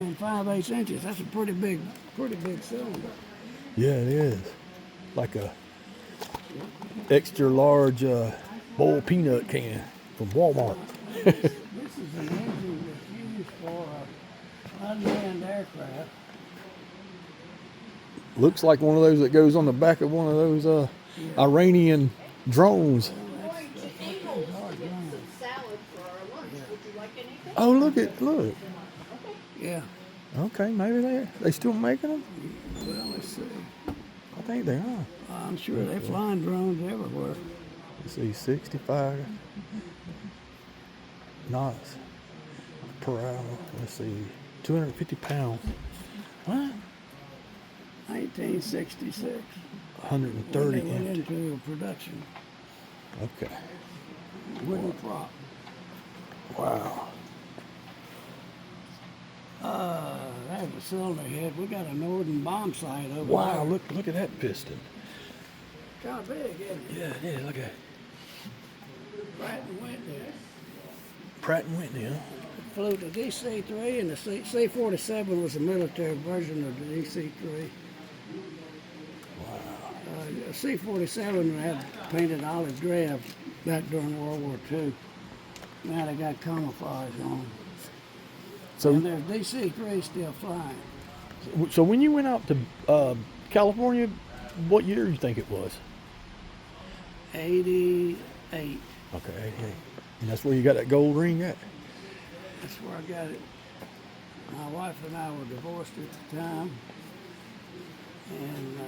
And 5/8 inches. That's a pretty big cylinder. Yeah, it is. Like a extra large bowl peanut can from Walmart. This is an engine that's used for unmanned aircraft. Looks like one of those that goes on the back of one of those Iranian drones. That's what those are, drones. Salad for our lunch. Would you like anything? Oh, look. Yeah. Okay, maybe they still making them. Well, let's see. I think they are. I'm sure they're flying drones everywhere. Let's see, 65 knots per hour. Let's see, 250 pounds. What? 1966. 130 When they went inch. into production. Okay. Wooden prop. Wow. There's a cylinder head. We got a Norden bomb sight over Wow, there. look at that piston. Kind of big, isn't it? Yeah, it is. Look at Pratt and Whitney. Pratt and Whitney, huh? Flew the DC-3, and the C-47 was a military version of the DC-3. The C-47 had painted olive drab back during World War II. Now they got camouflage on. So, And there's DC-3 still flying. so when you went out to California, what year do you think it was? 88. Okay, 88. And that's where you got that gold ring at? That's where I got it. My wife and I were divorced at the time. And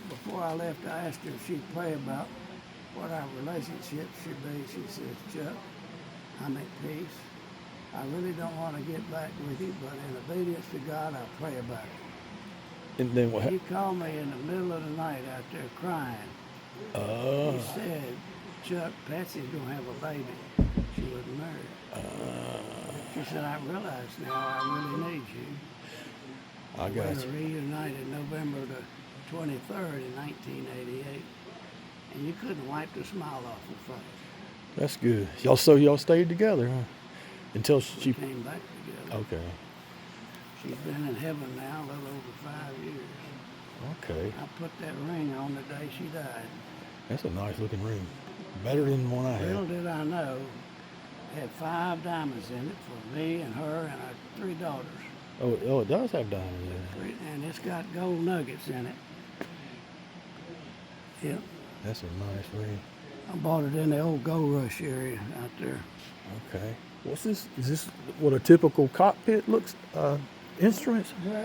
before I left, I asked her if she'd pray about what our relationship should be. She says, Chuck, I'm at peace. I really don't want to get back with you, but in obedience to God, I'll pray about it. And then what He happened? called me in the middle of the night out there crying. He said, Chuck, Patsy's going to have a baby. She wasn't married. She said, I realize now I really need you. I We got were you. reunited November the 23rd in 1988. And you couldn't wipe the smile off her face. That's good. Y'all stayed together, huh? Until she. Came back together. Okay. She's been in heaven now a little over 5 years. Okay. I put that ring on the day she died. That's a nice looking ring. Better than the one I Little had. did I know, it had 5 diamonds in it for me and her and our 3 daughters. Oh, it does have diamonds in it. And it's got gold nuggets in it. Yep. That's a nice ring. I bought it in the old Gold Rush area out there. Okay. What's this? Is this what a typical cockpit looks? Instruments? Well,